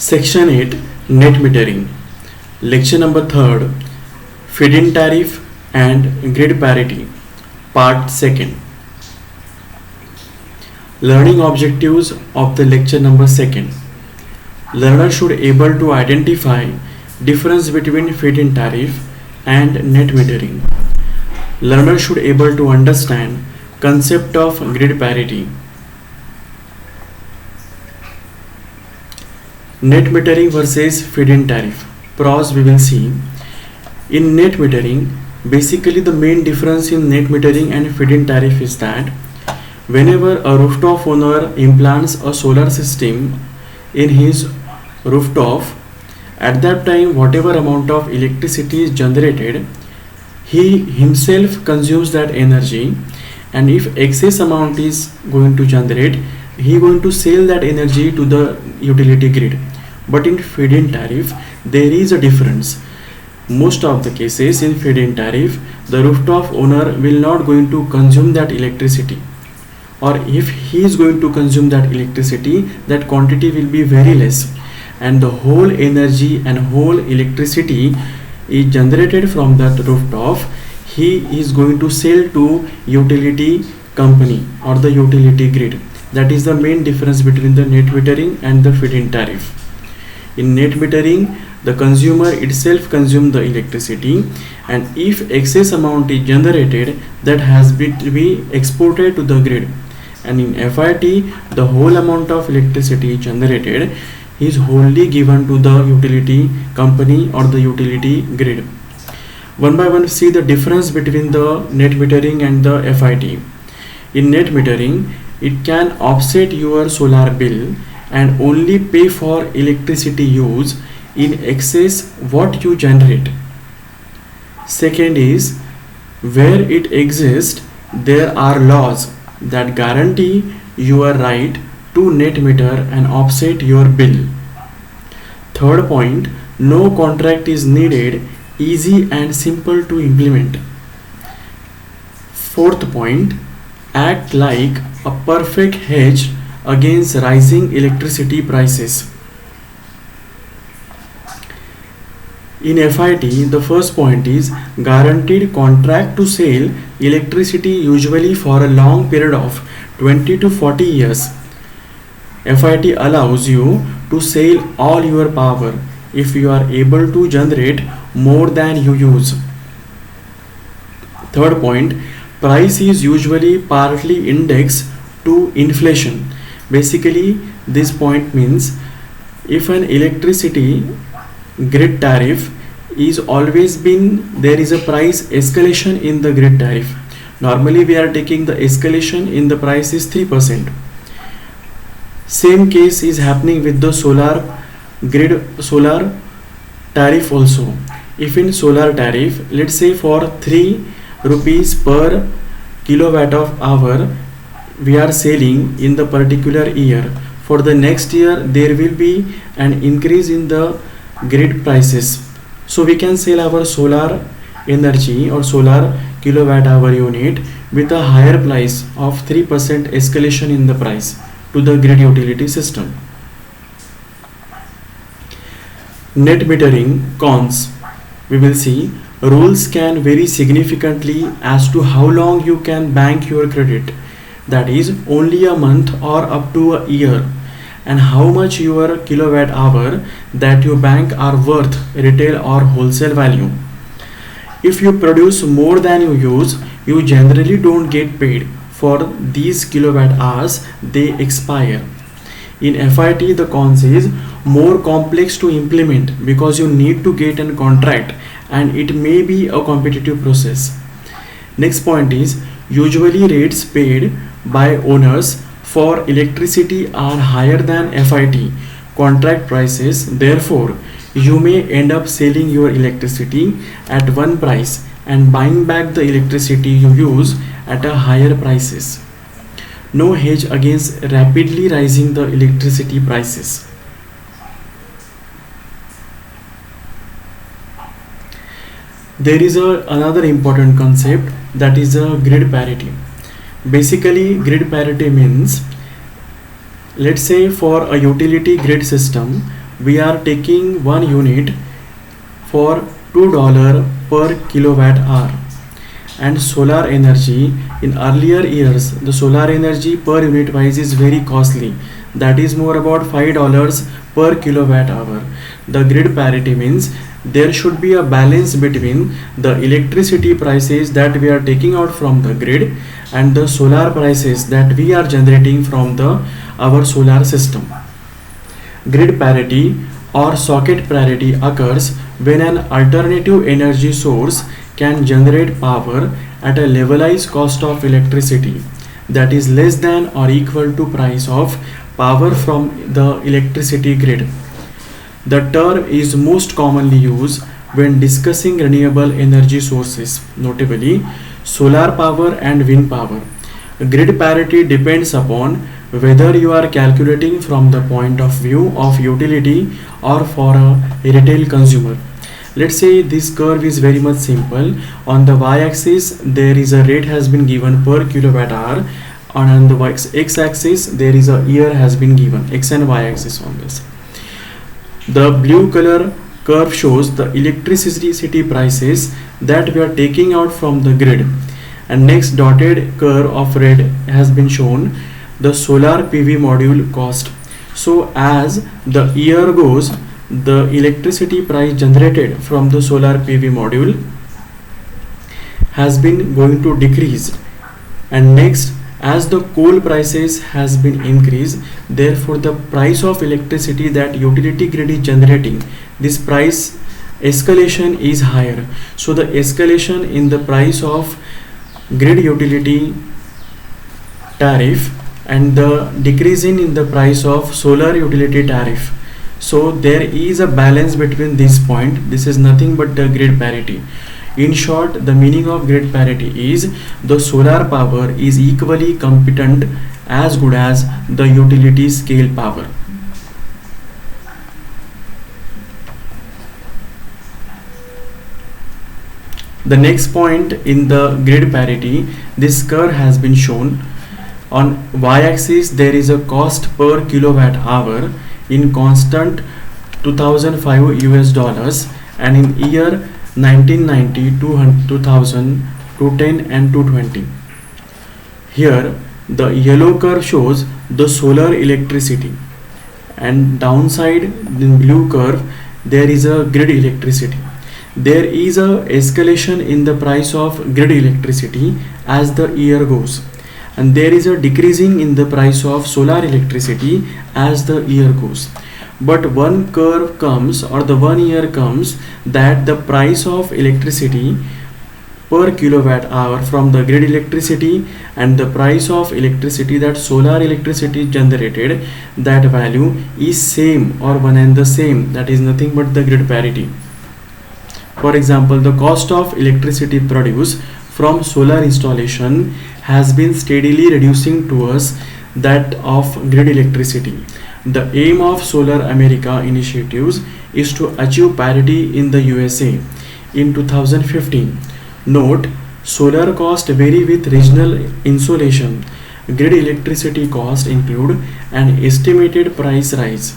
Section 8 Net Metering. Lecture number 3rd, Feed-in Tariff and Grid Parity. Part 2nd. Learning objectives of the lecture number 2nd. Learner should able to identify difference between feed-in tariff and net metering. Learner should able to understand concept of grid parity. Net metering versus feed-in tariff. Pros we will see. In net metering, basically the main difference in net metering and feed-in tariff is that whenever a rooftop owner implants a solar system in his rooftop, at that time whatever amount of electricity is generated, he himself consumes that energy, and if excess amount is going to generate, he going to sell that energy to the utility grid. But in feed-in tariff there is a difference. Most of the cases in feed-in tariff, the rooftop owner will not going to consume that electricity, or if he is going to consume that electricity, that quantity will be very less, and the whole energy and whole electricity is generated from that rooftop, he is going to sell to utility company or the utility grid. That is the main difference between the net metering and the feed-in tariff. In net metering, the consumer itself consumes the electricity, and if excess amount is generated, that has to be exported to the grid. And in FIT, the whole amount of electricity generated is wholly given to the utility company or the utility grid. One by one, see the difference between the net metering and the FIT. In net metering, it can offset your solar bill and only pay for electricity use in excess what you generate. Second is, where it exists, there are laws that guarantee your right to net meter and offset your bill. Third point, no contract is needed, easy and simple to implement. Fourth point, act like a perfect hedge against rising electricity prices. In FIT, the first point is guaranteed contract to sell electricity usually for a long period of 20 to 40 years. FIT allows you to sell all your power if you are able to generate more than you use. Third point, price is usually partly indexed to inflation. Basically, this point means if an electricity grid tariff is always been, there is a price escalation in the grid tariff. Normally we are taking the escalation in the price is 3%. Same case is happening with the solar tariff also. If in solar tariff, let's say for 3 rupees per kilowatt of hour we are selling in the particular year, for the next year there will be an increase in the grid prices, so we can sell our solar energy or solar kilowatt hour unit with a higher price of 3% escalation in the price to the grid utility system. Net metering cons. We will see rules can vary significantly as to how long you can bank your credit, that is only a month or up to a year, and how much your kilowatt hour that you bank are worth, retail or wholesale value. If you produce more than you use, you generally don't get paid for these kilowatt hours, they expire. In FIT, the cons is more complex to implement because you need to get a contract and it may be a competitive process. Next point is, usually rates paid by owners for electricity are higher than FIT contract prices. Therefore, you may end up selling your electricity at one price and buying back the electricity you use at a higher prices. No hedge against rapidly rising the electricity prices. There is another important concept, that is a grid parity. Basically, grid parity means, let's say for a utility grid system, we are taking one unit for $2 per kilowatt hour. And solar energy, in earlier years the solar energy per unit wise is very costly, that is more about $5 per kilowatt hour. The grid parity means there should be a balance between the electricity prices that we are taking out from the grid and the solar prices that we are generating from the our solar system. Grid parity or socket parity occurs when an alternative energy source can generate power at a levelized cost of electricity that is less than or equal to price of power from the electricity grid. The term is most commonly used when discussing renewable energy sources, notably solar power and wind power. Grid parity depends upon whether you are calculating from the point of view of utility or for a retail consumer. Let's say this curve is very much simple. On the y-axis there is a rate has been given per kilowatt hour, and on the x-axis there is a year has been given, x and y-axis on this. The blue color curve shows the electricity prices that we are taking out from the grid, and next dotted curve of red has been shown the solar PV module cost. So as the year goes, the electricity price generated from the solar PV module has been going to decrease, and next as the coal prices has been increased, therefore the price of electricity that utility grid is generating, this price escalation is higher. So the escalation in the price of grid utility tariff and the decreasing in the price of solar utility tariff. So there is a balance between this point. This is nothing but the grid parity. In short, the meaning of grid parity is the solar power is equally competent as good as the utility scale power. The next point in the grid parity, this curve has been shown. On y-axis there is a cost per kilowatt hour in constant 2005 US dollars, and in year 1990, 2000, 210 and 220. Here the yellow curve shows the solar electricity, and downside in blue curve there is a grid electricity. There is a escalation in the price of grid electricity as the year goes, and there is a decreasing in the price of solar electricity as the year goes. But one curve comes, or the 1 year comes, that the price of electricity per kilowatt hour from the grid electricity and the price of electricity that solar electricity generated, that value is same or one and the same, that is nothing but the grid parity. For example, the cost of electricity produced from solar installation has been steadily reducing towards that of grid electricity. The aim of Solar America initiatives is to achieve parity in the USA in 2015. Note, solar cost vary with regional insolation. Grid electricity cost include an estimated price rise.